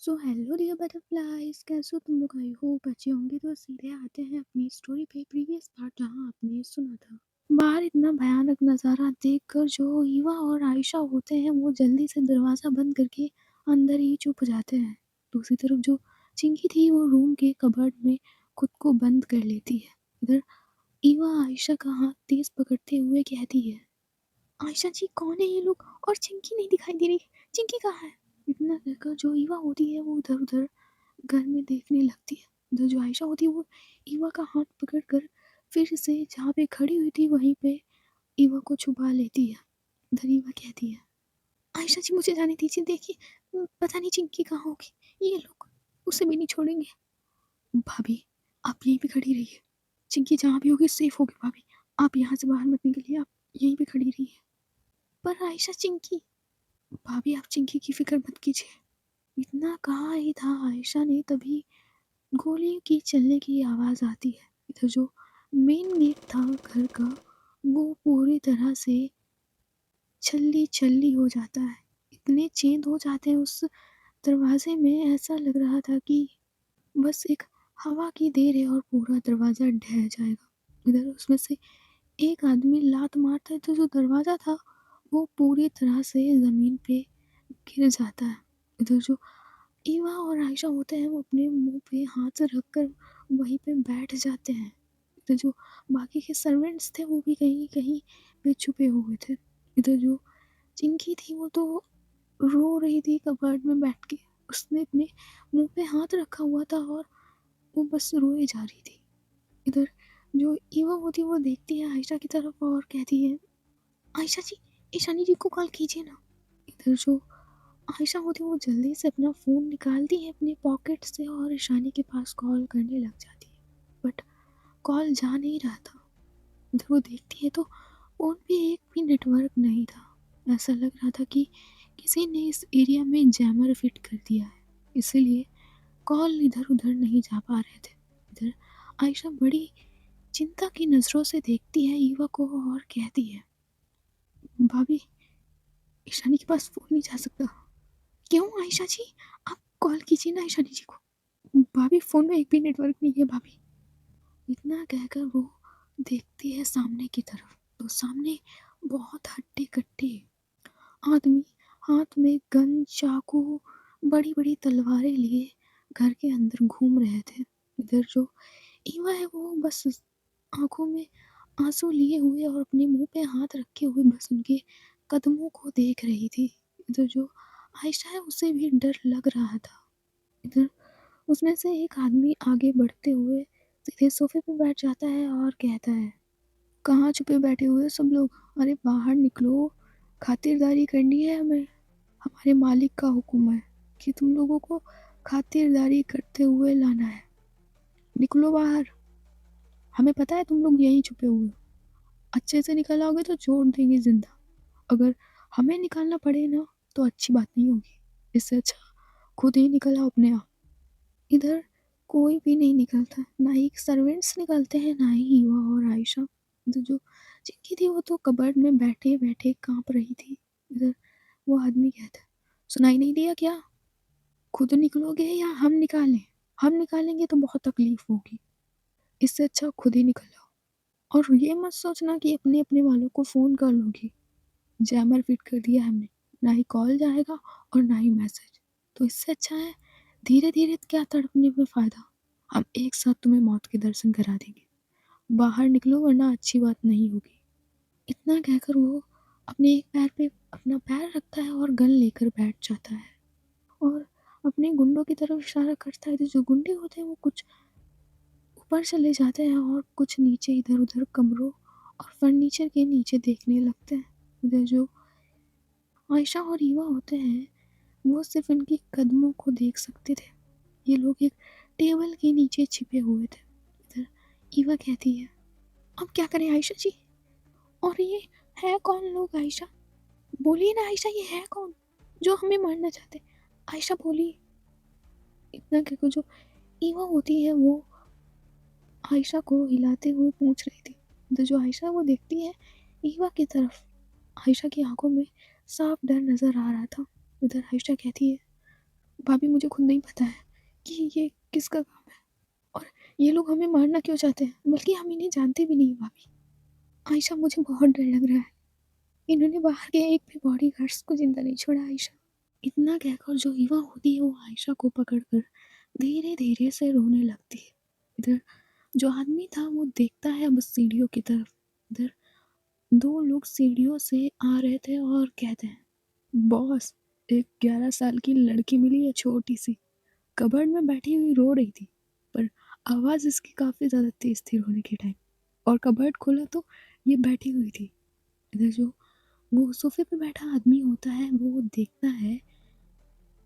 So hello dear butterflies, कैसे हो तुम लोग? आई होप अच्छे होंगे। तो सीधे आते हैं अपनी स्टोरी पे, प्रीवियस पार्ट जहाँ आपने सुना था। बाहर इतना भयानक नज़ारा देखकर जो ईवा और आयशा होते हैं वो जल्दी से दरवाज़ा बंद करके अंदर ही चुप जाते हैं। दूसरी तरफ जो चिंकी थी वो रूम के कबर्ड में खुद को बंद कर लेती है। इधर ईवा आयशा का हाथ तेज पकड़ते हुए कहती है, आयशा जी कौन है ये लोग? और चिंकी नहीं दिखाई दे रही, चिंकी कहाँ है? इतना कहकर जो ईवा होती है वो उधर उधर घर में देखने लगती है। उधर जो आयशा होती है वो ईवा का हाथ पकड़कर फिर से जहाँ पे खड़ी हुई थी वहीं पे ईवा को छुपा लेती है। उधर ईवा कहती है, आयशा जी मुझे जाने दीजिए, देखिए पता नहीं चिंकी कहाँ होगी, ये लोग उसे भी नहीं छोड़ेंगे। भाभी आप यहीं पे खड़ी रहिए, चिंकी जहाँ भी होगी सेफ होगी। भाभी आप यहाँ से बाहर मत निकलिए, आप यहीं पे खड़ी रहिए। पर आयशा चिंकी, भाभी आप चिंकी की फिक्र मत कीजिए। इतना कहा ही था आयशा ने, तभी गोली की चलने की आवाज़ आती है। इधर जो मेन गेट था घर का वो पूरी तरह से छल्ली छल्ली हो जाता है। इतने छेद हो जाते हैं उस दरवाजे में, ऐसा लग रहा था कि बस एक हवा की देर है और पूरा दरवाज़ा ढह जाएगा। इधर उसमें से एक आदमी लात मारता है तो जो दरवाज़ा था वो पूरी तरह से ज़मीन पे गिर जाता है। इधर जो ईवा और आयशा होते हैं वो अपने मुंह पे हाथ रखकर वहीं पे बैठ जाते हैं। तो जो बाकी के सर्वेंट्स थे वो भी कहीं कहीं पे छुपे हुए थे। इधर जो चिंकी थी वो तो रो रही थी कबर्ड में बैठ के। उसने अपने मुंह पे हाथ रखा हुआ था और वो बस रोए जा रही थी। इधर जो ईवा होती है वो देखती है आयशा की तरफ और कहती है, आयशा जी ईशानी जी को कॉल कीजिए ना। इधर जो आयशा होती है वो जल्दी से अपना फ़ोन निकालती है अपने पॉकेट से और ईशानी के पास कॉल करने लग जाती है। बट कॉल जा नहीं रहा था। इधर वो देखती है तो फ़ोन पे एक भी नेटवर्क नहीं था। ऐसा लग रहा था कि किसी ने इस एरिया में जैमर फिट कर दिया है, इसीलिए कॉल इधर उधर नहीं जा पा रहे थे। इधर आयशा बड़ी चिंता की नज़रों से देखती है ईवा को और कहती है, भाभी ईशानी के पास फ़ोन नहीं जा सकता। क्यों आयशा जी, आप कॉल कीजिए ना ईशानी जी को। भाभी फ़ोन में एक भी नेटवर्क नहीं है भाभी। इतना कहकर वो देखती है सामने की तरफ, तो सामने बहुत हट्टे-कट्टे आदमी हाथ में गन, चाकू, बड़ी-बड़ी तलवारें लिए घर के अंदर घूम रहे थे। इधर जो ईवा है वो बस आँखों में आँसू लिए हुए और अपने मुँह पे हाथ रखे हुए बस उनके कदमों को देख रही थी। इधर जो आयशा है उसे भी डर लग रहा था। इधर उसमें से एक आदमी आगे बढ़ते हुए सीधे सोफे पे बैठ जाता है और कहता है, कहाँ छुपे बैठे हुए हो सब लोग? अरे बाहर निकलो, खातिरदारी करनी है हमें। हमारे मालिक का हुक्म है कि तुम लोगों को खातिरदारी करते हुए लाना है। निकलो बाहर, हमें पता है तुम लोग यहीं छुपे हुए हो। अच्छे से निकल आओगे तो छोड़ देंगे जिंदा, अगर हमें निकालना पड़े ना तो अच्छी बात नहीं होगी। इससे अच्छा खुद ही निकल आओ अपने आप। इधर कोई भी नहीं निकलता, ना ही सर्वेंट्स निकलते हैं, ना ही ईवा और आयशा। तो जो चिंकी थी वो तो कबर्ड में बैठे बैठे कांप रही थी। इधर वो आदमी कहता है, सुनाई नहीं दिया क्या? खुद निकलोगे या हम निकालें? हम निकालेंगे तो बहुत तकलीफ होगी, इससे अच्छा खुद ही निकल आओ। और ये मत सोचना कि अपने अपने वालों को फ़ोन कर लोगी, जैमर फिट कर दिया है हमने, ना ही कॉल जाएगा और ना ही मैसेज। तो इससे अच्छा है धीरे धीरे, क्या तड़पने में फ़ायदा, हम एक साथ तुम्हें मौत के दर्शन करा देंगे। बाहर निकलो वरना अच्छी बात नहीं होगी। इतना कहकर वो अपने एक पैर पे अपना पैर रखता है और गन लेकर बैठ जाता है और अपने गुंडों की तरफ इशारा करता है। तो जो गुंडे होते हैं वो कुछ ऊपर चले जाते हैं और कुछ नीचे इधर उधर कमरों और फर्नीचर के नीचे देखने लगते हैं। इधर जो आयशा और ईवा होते हैं वो सिर्फ इनके कदमों को देख सकते थे। ये लोग एक टेबल के नीचे छिपे हुए थे। इधर ईवा कहती है, अब क्या करें आयशा जी? और ये है कौन लोग आयशा? बोलिए ना आयशा, ये है कौन जो हमें मारना चाहते? आयशा बोली। इतना कहकर जो ईवा होती है वो आयशा को हिलाते हुए पूछ रही थी। तो जो आयशा वो देखती है ईवा की तरफ, आयशा की आंखों में साफ डर नजर आ रहा था। उधर आयशा कहती है, भाभी मुझे खुद नहीं पता है कि ये किसका काम है और ये लोग हमें मारना क्यों चाहते हैं, बल्कि हम इन्हें जानते भी नहीं भाभी। आयशा मुझे बहुत डर लग रहा है, इन्होंने बाहर के एक भी बॉडी गार्ड्स को जिंदा नहीं छोड़ा आयशा। इतना कहकर जो युवा होती है वो आयशा को पकड़कर धीरे धीरे से रोने लगती है। इधर जो आदमी था वो देखता है अब सीढ़ियों की तरफ। इधर दो लोग सीढ़ियों से आ रहे थे और कहते हैं, बॉस, एक 11 साल की लड़की मिली है, छोटी सी, कबर्ड में बैठी हुई रो रही थी, पर आवाज़ इसकी काफ़ी ज़्यादा तेज थी रोने के टाइम। और कबर्ड खोला तो ये बैठी हुई थी। इधर जो वो सोफे पे बैठा आदमी होता है वो देखता है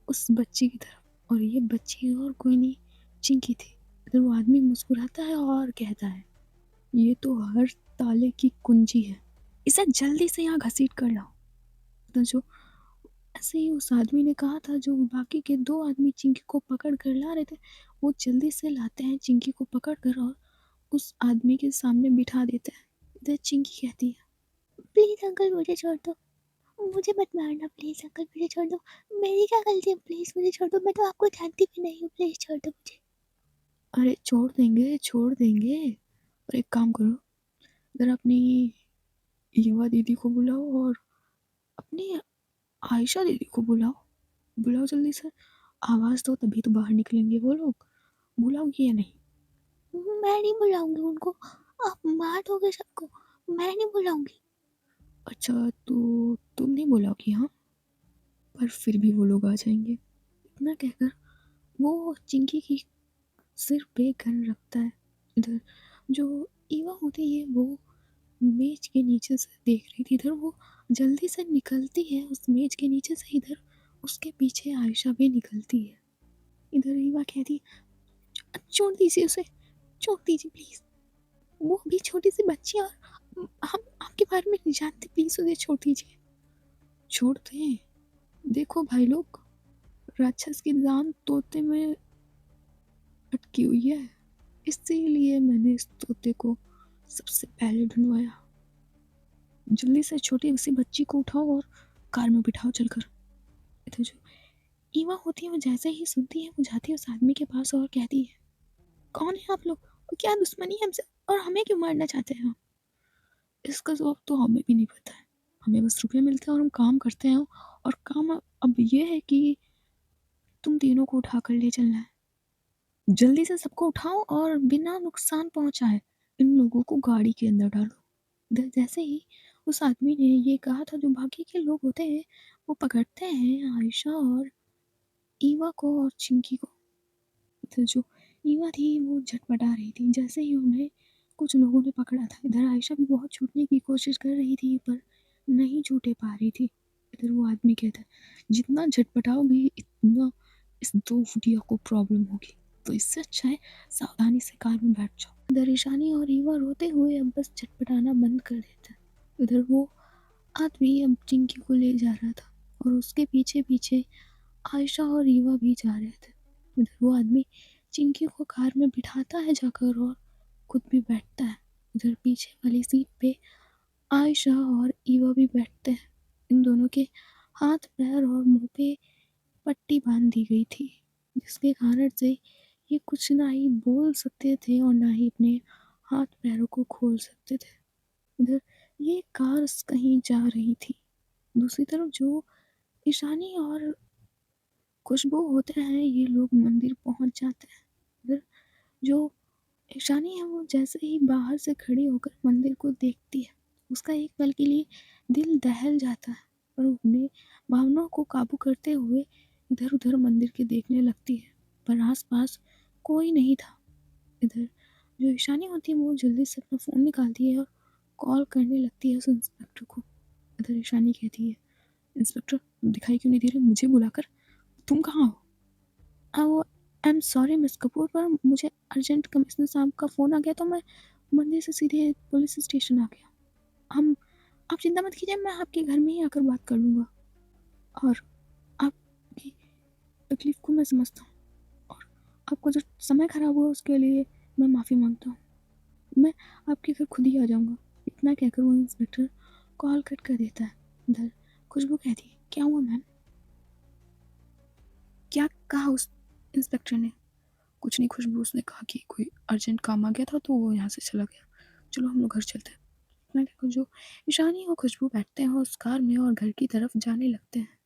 उस बच्ची की तरफ, और ये बच्ची और कोई नहीं, चिंकी थी। इधर वो आदमी मुस्कुराता है और कहता है, ये तो हर ताले की कुंजी है, इसे जल्दी से यहाँ घसीट कर लाओ। तो जो ऐसे ही उस आदमी ने कहा था, जो बाकी के दो आदमी चिंकी को पकड़ कर ला रहे थे, वो जल्दी से लाते हैं चिंकी को पकड़ कर और उस आदमी के सामने बिठा देते हैं। इधर चिंकी कहती है, प्लीज़ अंकल मुझे छोड़ दो, मुझे मत मारना, प्लीज़ अंकल मुझे छोड़ दो, मेरी क्या गलती है, प्लीज़ मुझे छोड़ दो, मैं तो आपको जानती भी नहीं हूँ, प्लीज़ छोड़ दो मुझे। अरे छोड़ देंगे, छोड़ देंगे। और एक काम करो, ज़रा अपनी युवा दीदी को बुलाओ और अपनी आयशा दीदी को बुलाओ, बुलाओ जल्दी से। आवाज़ दो तभी तो बाहर निकलेंगे वो लोग। बुलाओगी या नहीं? मैं नहीं बुलाऊंगी उनको, आप मार दोगे सबको, मैं नहीं बुलाऊंगी। अच्छा, तो तुम नहीं बुलाओगी? हाँ, पर फिर भी वो लोग आ जाएंगे। इतना कहकर वो चिंकी की सिर पे गन रखता है। इधर जो ईवा होती है वो मेज के नीचे से देख रही थी, इधर वो जल्दी से निकलती है उस मेज के नीचे से। इधर उसके पीछे आयशा भी निकलती है। इधर ईवा कहती, छोड़ दीजिए उसे, छोड़ दीजिए प्लीज, वो भी छोटी सी बच्ची है और हम आपके बारे में नहीं जानते, प्लीज उसे छोड़ दीजिए। छोड़ दें? देखो भाई लोग, राक्षस की जान तोते में अटकी हुई है, इसीलिए मैंने इस तोते को सबसे पहले ढूंढवाया। जल्दी से छोटी सी बच्ची को उठाओ और कार में बिठाओ चलकर। इधर जो ईवा होती है वो जैसे ही सुनती है वो जाती है उस आदमी के पास और कहती है, कौन है आप लोग और क्या दुश्मनी है हमसे और हमें क्यों मारना चाहते हैं? इसका जवाब तो हमें भी नहीं पता है, हमें बस रुपये मिलते हैं और हम काम करते हैं। और काम अब ये है कि तुम तीनों को उठा कर ले चलना है। जल्दी से सबको उठाओ और बिना नुकसान पहुंचाए इन लोगों को गाड़ी के अंदर डालो। जैसे ही उस आदमी ने ये कहा था, जो बाकी के लोग होते हैं वो पकड़ते हैं आयशा और ईवा को और चिंकी को। तो जो ईवा थी वो झटपटा रही थी जैसे ही उन्हें कुछ लोगों ने पकड़ा था। इधर आयशा भी बहुत छूटने की कोशिश कर रही थी पर नहीं छूटे पा रही थी। इधर वो आदमी कहता है, जितना झटपटाओगी इतना इस दो फुटिया को प्रॉब्लम होगी, तो इससे अच्छा है सावधानी से कार में बैठ जाओ। इधर ईशानी और ईवा रोते हुए अब बस झटपटाना बंद कर देता है। इधर वो आदमी अब चिंकी को ले जा रहा था और उसके पीछे पीछे आयशा और ईवा भी जा रहे थे। उधर वो आदमी चिंकी को कार में बिठाता है जाकर और खुद भी बैठता है। उधर पीछे वाली सीट पे आयशा और ईवा भी बैठते हैं। इन दोनों के हाथ पैर और मुंह पे पट्टी बांध दी गई थी, जिसके कारण से ये कुछ ना ही बोल सकते थे और ना ही अपने हाथ पैरों को खोल सकते थे। इधर ये कार कहीं जा रही थी। दूसरी तरफ जो ईशानी और खुशबू होते हैं ये लोग मंदिर पहुंच जाते हैं। इधर जो ईशानी है वो जैसे ही बाहर से खड़ी होकर मंदिर को देखती है, उसका एक पल के लिए दिल दहल जाता है और वो अपने भावनाओं को काबू करते हुए इधर उधर मंदिर के देखने लगती है, पर आसपास कोई नहीं था। इधर जो ईशानी होती है वो जल्दी से अपना फ़ोन निकालती है और कॉल करने लगती है उस इंस्पेक्टर को। इधर ईशानी कहती है, इंस्पेक्टर दिखाई क्यों नहीं दे रहे मुझे बुलाकर, तुम कहाँ हो? वो I am sorry miss Kapoor, पर मुझे अर्जेंट कमिश्नर साहब का फ़ोन आ गया तो मैं मंदिर से सीधे पुलिस स्टेशन आ गया। हम आप चिंता मत कीजिए, मैं आपके घर में ही आकर बात कर लूँगा और आपकी तकलीफ़ को मैं समझता हूँ और आपको जो समय ख़राब हुआ उसके लिए मैं माफ़ी मांगता हूँ। मैं आपके घर खुद ही आ जाऊँगा। इतना कहकर वो इंस्पेक्टर कॉल कट कर देता है। इधर खुशबू कहती है, क्या हुआ मैम? क्या कहा उस इंस्पेक्टर ने? कुछ नहीं खुशबू, उसने कहा कि कोई अर्जेंट काम आ गया था तो वो यहाँ से चला गया। चलो हम लोग घर चलते हैं। मैं क्या जो ईशानी और खुशबू बैठते हैं उस कार में और घर की तरफ जाने लगते हैं।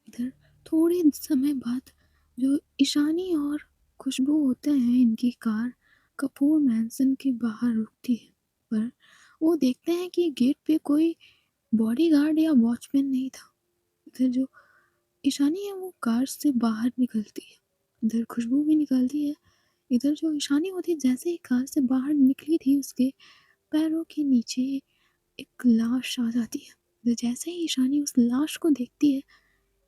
इधर थोड़े समय बाद जो ईशानी और खुशबू होते हैं, इनकी कार कपूर मैंसन के बाहर रुकती है, पर वो देखते हैं कि गेट पे कोई बॉडीगार्ड या वॉचमैन नहीं था। इधर जो ईशानी है वो कार से बाहर निकलती है, इधर खुशबू भी निकलती है। इधर जो ईशानी होती है जैसे ही कार से बाहर निकली थी, उसके पैरों के नीचे एक लाश आ जाती है। इधर जैसे ही ईशानी उस लाश को देखती है,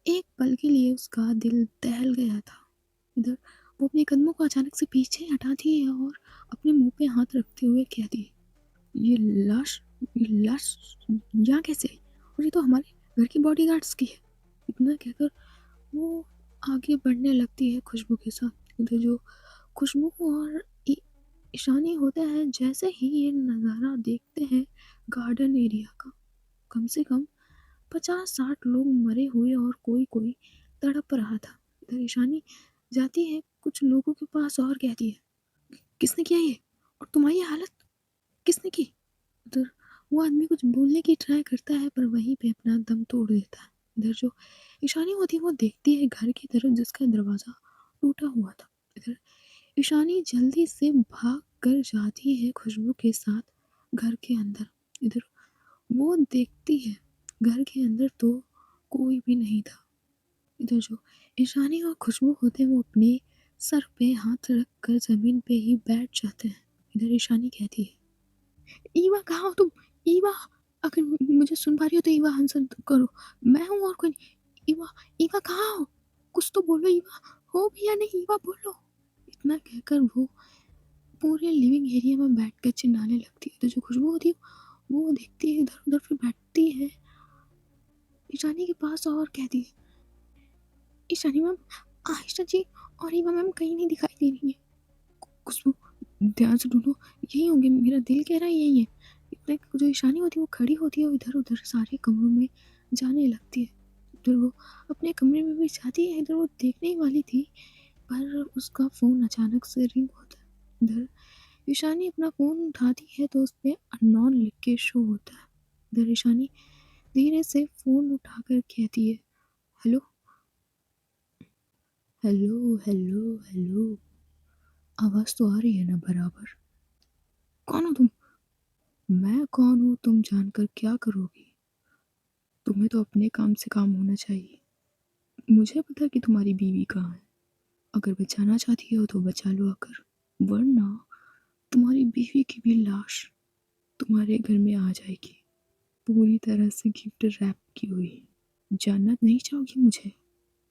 एक पल के लिए उसका दिल दहल गया था। इधर वो अपने कदमों को अचानक से पीछे हटाती है और अपने मुंह पे हाथ रखते हुए कहती है, ये लाश ये लाश यहाँ कैसे आई? और ये तो हमारे घर की बॉडीगार्ड्स की है। इतना कहकर वो आगे बढ़ने लगती है खुशबू के साथ। इधर जो खुशबू और ईशानी होता है, जैसे ही ये नज़ारा देखते हैं गार्डन एरिया का, कम से कम 50-60 लोग मरे हुए और कोई कोई तड़प रहा था। इधर ईशानी जाती है कुछ लोगों के पास और कहती है, किसने किया ये? और तुम्हारी ये हालत किसने की? उधर वो आदमी कुछ बोलने की ट्राई करता है पर वहीं पे अपना दम तोड़ देता है। इधर जो ईशानी होती है वो देखती है घर की तरफ जिसका दरवाज़ा टूटा हुआ था। इधर ईशानी जल्दी से भाग कर जाती है खुशबू के साथ घर के अंदर। इधर वो देखती है घर के अंदर तो कोई भी नहीं था। इधर जो ईशानी और खुशबू होते हैं वो अपने सर पे हाथ रख कर ज़मीन पे ही बैठ जाते हैं। इधर ईशानी कहती है, ईवा कहाँ हो तुम? ईवा, अगर मुझे सुन पा रही हो तो ईवा आंसर करो। मैं हूँ और कोई नहीं। ईवा, ईवा कहाँ हो? कुछ तो बोलो ईवा, हो भी या नहीं ईवा बोलो। इतना कहकर वो पूरे लिविंग एरिया में बैठ कर चिल्लाने लगती है। तो जो खुशबू होती है वो देखती है इधर उधर, फिर बैठती है ईशानी के पास और कहती है, ईशानी मैम, आयशा जी और ईवा मैम कहीं नहीं दिखाई दे रही है। खुशबू, ध्यान से ढूंढो, यही होंगे, मेरा दिल कह रहा है यही है। इतने जो ईशानी होती है वो खड़ी होती है और इधर उधर सारे कमरों में जाने लगती है। इधर वो अपने कमरे में भी जाती है, इधर वो देखने ही वाली थी पर उसका फ़ोन अचानक से रिंग होता है। इधर ईशानी अपना फ़ोन उठाती है तो उस पे अननोन लिख के शो होता है। इधर ईशानी धीरे से फ़ोन उठाकर कहती है, हेलो हेलो हेलो हेलो, आवाज़ तो आ रही है ना बराबर? कौन हो तुम? मैं कौन हूँ तुम जानकर क्या करोगी? तुम्हें तो अपने काम से काम होना चाहिए। मुझे पता कि तुम्हारी बीवी कहाँ है। अगर बचाना चाहती हो तो बचा लो आकर, वरना तुम्हारी बीवी की भी लाश तुम्हारे घर में आ जाएगी, पूरी तरह से गिफ्ट रैप की हुई। जानना नहीं चाहोगी मुझे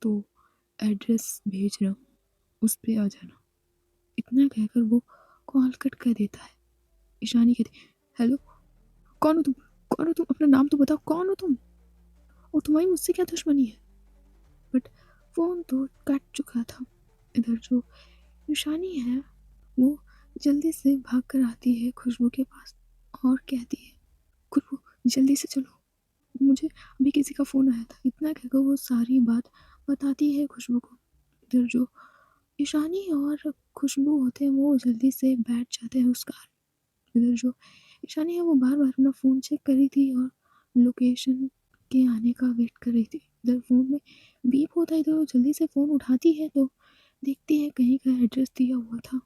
तो एड्रेस भेज रहा हूँ, उस पे आ जाना। इतना कहकर वो कॉल कट कर देता है। ईशानी कहती, हेलो, कौन हो तुम? कौन हो तुम? अपना नाम तो बताओ, कौन हो तुम? और तुम्हारी मुझसे क्या दुश्मनी है? बट फ़ोन तो कट चुका था। इधर जो ईशानी है वो जल्दी से भाग कर आती है खुशबू के पास और कहती है, खुशबू जल्दी से चलो, मुझे अभी किसी का फ़ोन आया था। इतना कहकर वो सारी बात बताती है खुशबू को। इधर जो ईशानी और खुशबू होते हैं वो जल्दी से बैठ जाते हैं उस कार में। इधर जो ईशानी है वो बार बार अपना फ़ोन चेक कर रही थी और लोकेशन के आने का वेट कर रही थी। इधर फ़ोन में बीप होता है तो जल्दी से फ़ोन उठाती है तो देखती है कहीं का एड्रेस दिया हुआ था।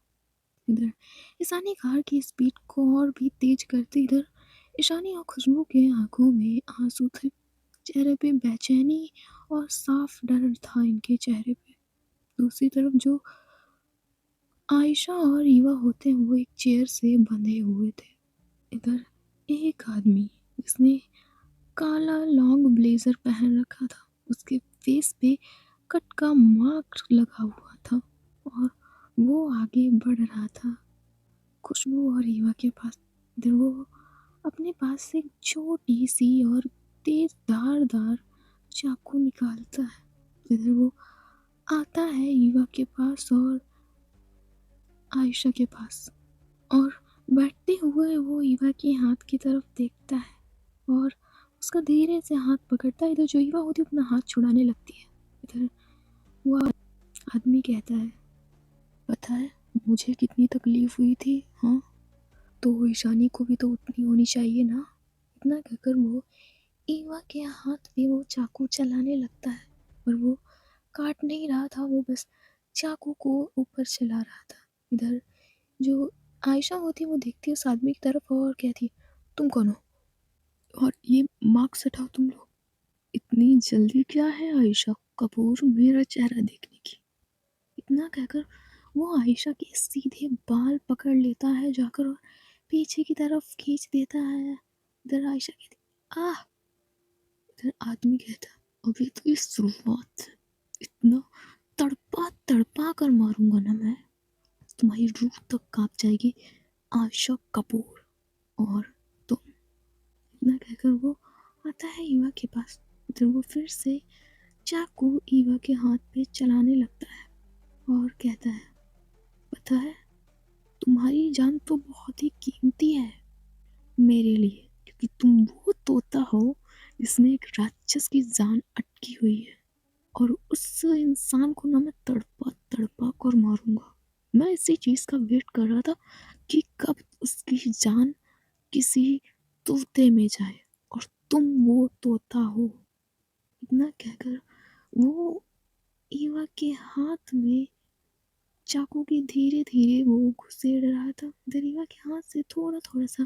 इधर ईशानी कार की स्पीड को और भी तेज करती, इधर ईशानी और खुशबू के आंखों में आंसू थे, चेहरे पे बेचैनी और साफ डर था इनके चेहरे पे। दूसरी तरफ जो आयशा और ईवा होते हैं वो एक चेयर से बंधे हुए थे। इधर एक आदमी जिसने काला लॉन्ग ब्लेजर पहन रखा था, उसके फेस पे कट का मार्क लगा हुआ था और वो आगे बढ़ रहा था खुशबू और ईवा के पास। इधर वो अपने पास से एक छोटी सी और तेज धारदार चाकू निकालता है। इधर वो आता है ईवा के पास और आयशा के पास और बैठते हुए वो ईवा के हाथ की तरफ देखता है और उसका धीरे से हाथ पकड़ता है। इधर जो ईवा होती है अपना हाथ छुड़ाने लगती है। इधर वो आदमी कहता है, पता है मुझे कितनी तकलीफ हुई थी, हाँ? तो ईशानी को भी तो उतनी होनी चाहिए ना। इतना कहकर वो ईवा के हाथ में वो चाकू चलाने लगता है, पर वो काट नहीं रहा था, वो बस चाकू को ऊपर चला रहा था। इधर जो आयशा होती वो देखती है उस आदमी की तरफ और कहती है, तुम कौन हो और ये मास्क हटाओ तुम लोग। इतनी जल्दी क्या है आयशा कपूर मेरा चेहरा देखने की। इतना कहकर वो आयशा के सीधे बाल पकड़ लेता है जाकर और पीछे की तरफ खींच देता है। इधर आयशा कहती आह। इधर आदमी कहता अभी तो ये शुरुआत है, इतना तड़पा तड़पा कर मारूंगा ना मैं, तुम्हारी रूह तक कांप जाएगी आयशा कपूर। और तुम। इतना कहकर वो आता है ईवा के पास। इधर वो फिर से चाकू ईवा के हाथ पे चलाने लगता है और कहता है, पता है तुम्हारी जान तो बहुत ही कीमती है मेरे लिए, क्योंकि तुम वो तोता हो जिसमें एक राक्षस की जान अटकी हुई है, और उस इंसान को ना मैं तड़पा तड़पा कर मारूंगा। मैं इसी चीज का वेट कर रहा था कि कब उसकी जान किसी तोते में जाए, और तुम वो तोता हो। इतना कहकर वो ईवा के हाथ में चाकू की धीरे धीरे वो घुसेड़ रहा था। इधर ईवा के हाथ से थोड़ा थोड़ा सा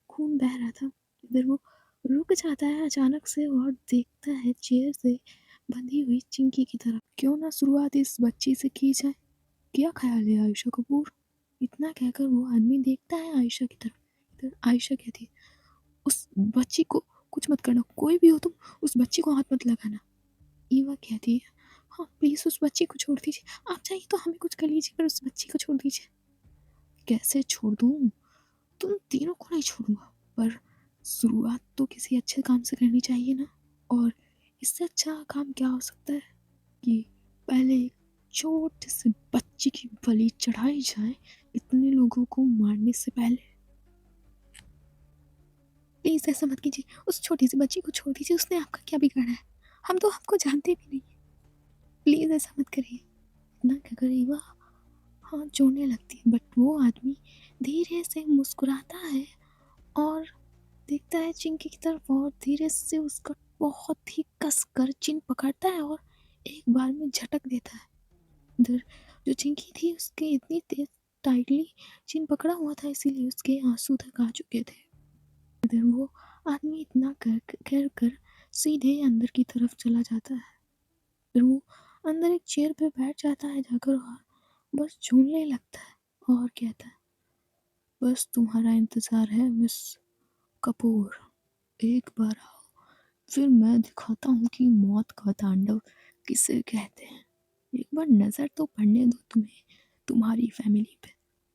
खून बह रहा था। इधर वो रुक जाता है अचानक से और देखता है चेयर से बंधी हुई चिंकी की तरफ। क्यों ना शुरुआत इस बच्ची से की जाए, क्या ख्याल है आयशा कपूर। इतना कहकर वो आदमी देखता है आयशा की तरफ। इधर आयशा कहती है, उस बच्ची को कुछ मत करना, कोई भी हो तुम उस बच्ची को हाथ मत लगाना। ईवा कहती है, हाँ प्लीज उस बच्ची को छोड़ दीजिए, आप चाहिए तो हमें कुछ कर लीजिए पर उस बच्ची को छोड़ दीजिए। कैसे छोड़ दूँ, तुम तीनों को नहीं छोड़ूंगा, पर शुरुआत तो किसी अच्छे काम से करनी चाहिए ना। और इससे अच्छा काम क्या हो सकता है कि पहले एक छोटे से बच्ची की बलि चढ़ाई जाए इतने लोगों को मारने से पहले। प्लीज ऐसा मत कीजिए, उस छोटी सी बच्ची को छोड़ दीजिए, उसने आपका क्या बिगाड़ा है, हम तो आपको जानते भी नहीं। प्लीज ऐसा मत करिए। इतना क्या करेगा, हाथ जोड़ने लगती है, बट वो आदमी धीरे से मुस्कुराता है और देखता है चिंकी की तरफ और धीरे से उसका बहुत ही कस कर चिन पकड़ता है और एक बार में झटक देता है। इधर जो चिंकी थी उसके इतनी तेज टाइटली चिन पकड़ा हुआ था इसीलिए उसके आंसू तक आ चुके थे। इधर वो आदमी इतना कर सीधे अंदर की तरफ चला जाता है। फिर वो अंदर एक चेयर पे बैठ जाता है जाकर और बस झूलने लगता है और कहता है, बस तुम्हारा इंतजार है मिस कपूर, एक बार आओ, फिर मैं दिखाता हूँ कि मौत का तांडव किसे कहते हैं। एक बार नज़र तो पड़ने दो तुम्हें तुम्हारी फैमिली पे,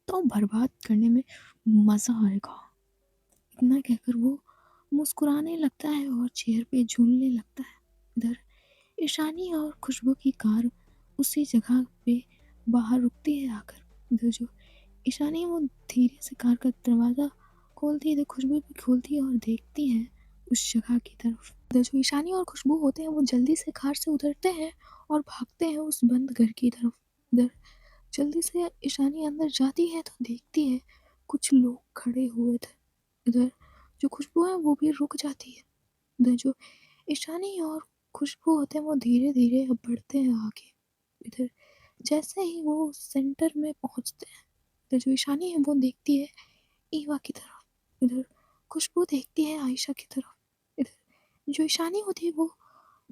तो बर्बाद करने में मज़ा आएगा। इतना कहकर वो मुस्कुराने लगता है और चेयर पे झूलने लगता है। इधर ईशानी और खुशबू की कार उसी जगह पे बाहर रुकती है आकर। इधर जो ईशानी है वो धीरे से कार का दरवाज़ा खोलती है, इधर खुशबू भी खोलती है और देखती है उस जगह की तरफ। इधर जो ईशानी और खुशबू होते हैं वो जल्दी से कार से उतरते हैं और भागते हैं उस बंद घर की तरफ। इधर जल्दी से ईशानी अंदर जाती है तो देखती है कुछ लोग खड़े हुए थे। इधर जो खुशबू है वो भी रुक जाती है। इधर जो ईशानी और खुशबू होते हैं वो धीरे धीरे अब बढ़ते हैं आगे। इधर जैसे ही वो सेंटर में पहुंचते हैं, इधर जो ईशानी है वो देखती है ईवा की तरफ। इधर खुशबू देखती है आयशा की तरफ। इधर जो ईशानी होती है वो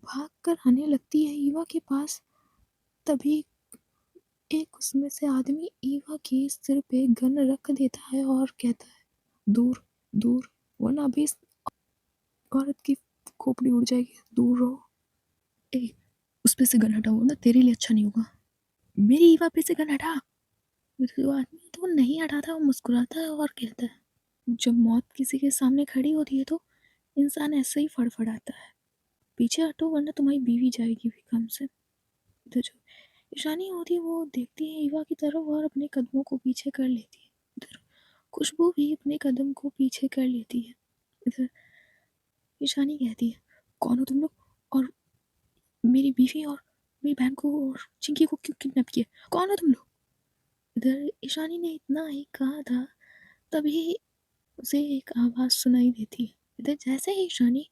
भाग कर आने लगती है ईवा के पास। तभी एक उसमें से आदमी ईवा के सिर पे गन रख देता है और कहता है, दूर दूर, वरना अभी इस औरत की खोपड़ी उड़ जाएगी, दूर रहो। ए, उस पे से गन हटाओ ना, तेरे लिए अच्छा नहीं होगा। मेरी ईवा पे से गन हटा। जो आदमी तो वो नहीं हटाता, वो मुस्कुराता है और कहता है, जब मौत किसी के सामने खड़ी होती है तो इंसान ऐसे ही फड़फड़ाता है, पीछे हटो वरना तुम्हारी बीवी जाएगी भी कम से। तो जो ईशानी होती है वो देखती है ईवा की तरफ और अपने कदमों को पीछे कर लेती है। इधर खुशबू भी अपने कदम को पीछे कर लेती है। इधर ईशानी कहती है, कौन हो तुम लोग और मेरी बीवी और मेरी बहन को और चिंकी को क्यों किडनैप किया? कौन हो तुम लोग? इधर ईशानी ने इतना ही कहा था, तभी उसे एक आवाज़ सुनाई देती है। इधर जैसे ही ईशानी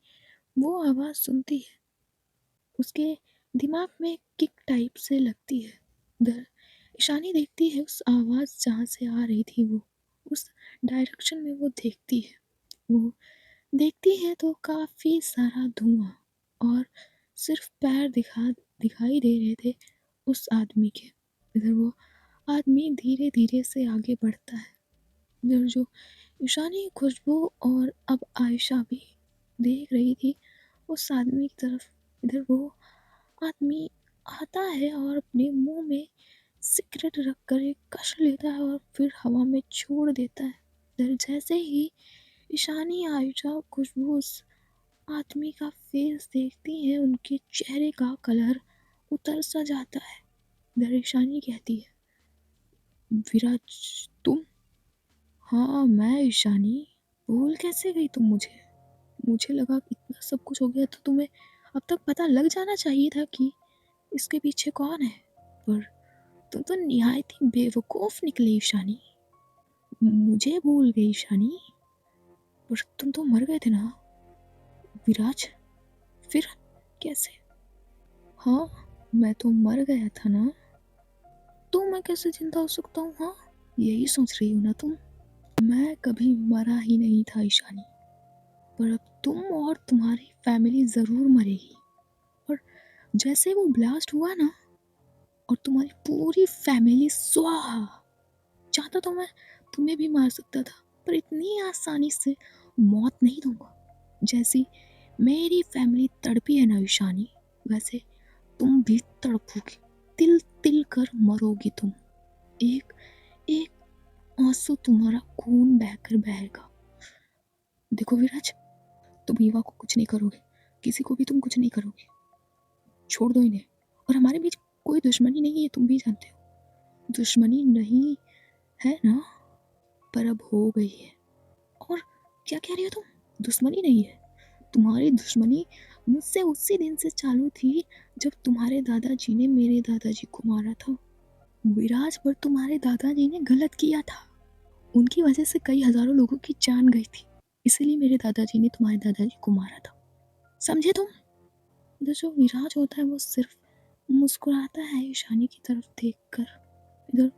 वो आवाज़ सुनती है, उसके दिमाग में किक टाइप से लगती है। इधर ईशानी देखती है उस आवाज़ जहाँ से आ रही थी वो, उस डायरेक्शन में वो देखती है। वो देखती है तो काफ़ी सारा धुआँ और सिर्फ पैर दिखाई दे रहे थे उस आदमी के। इधर वो आदमी धीरे-धीरे से आगे बढ़ता है। इधर जो ईशानी, खुशबू और अब आयशा भी देख रही थी उस आदमी की तरफ। इधर वो आदमी आता है और अपने मुंह में सिगरेट रखकर एक कश लेता है और फिर हवा में छोड़ देता है। इधर जैसे ही ईशानी, आयशा, खुशबू उस आदमी का फेस देखती है, उनके चेहरे का कलर उतर सा जाता है। इधर ईशानी कहती है, विराज तुम? हाँ मैं ईशानी। भूल कैसे गई तुम मुझे? मुझे लगा कि इतना सब कुछ हो गया तो तुम्हें अब तक पता लग जाना चाहिए था कि इसके पीछे कौन है। पर तुम तो निहायत ही बेवकूफ़ निकली ईशानी। मुझे भूल गई ईशानी। पर तुम तो मर गए थे ना विराज? फिर कैसे? हाँ मैं तो मर गया था ना, तो मैं कैसे जिंदा हो सकता हूँ? हाँ यही सोच रही हो ना तुम? मैं कभी मरा ही नहीं था ईशानी, पर अब तुम और तुम्हारी फैमिली ज़रूर मरेगी। और जैसे वो ब्लास्ट हुआ ना, और तुम्हारी पूरी फैमिली स्वाहा। चाहता तो मैं तुम्हें भी मार सकता था, पर इतनी आसानी से मौत नहीं दूंगा। जैसी मेरी फैमिली तड़पी है ना ईशानी, वैसे तुम भी तड़पोगी। तिल तिल कर मरोगी तुम। एक एक आंसू तुम्हारा खून बहकर बहेगा। देखो विराज, तुम ईवा को कुछ नहीं करोगे, किसी को भी तुम कुछ नहीं करोगे। छोड़ दो इन्हें। और हमारे बीच कोई दुश्मनी नहीं है, तुम भी जानते हो। दुश्मनी नहीं है ना, पर अब हो गई है। और क्या कह रही हो तुम? दुश्मनी नहीं है? तुम्हारी दुश्मनी मुझसे उसी दिन से चालू थी जब तुम्हारे दादाजी ने मेरे दादाजी को मारा था। विराज, पर तुम्हारे दादाजी ने गलत किया था। उनकी वजह से कई हजारों लोगों की जान गई थी, इसीलिए मेरे दादाजी ने तुम्हारे दादाजी को मारा था। समझे तुम? इधर जो विराज होता है वो सिर्फ मुस्कुराता है ईशानी की तरफ देखकर। इधर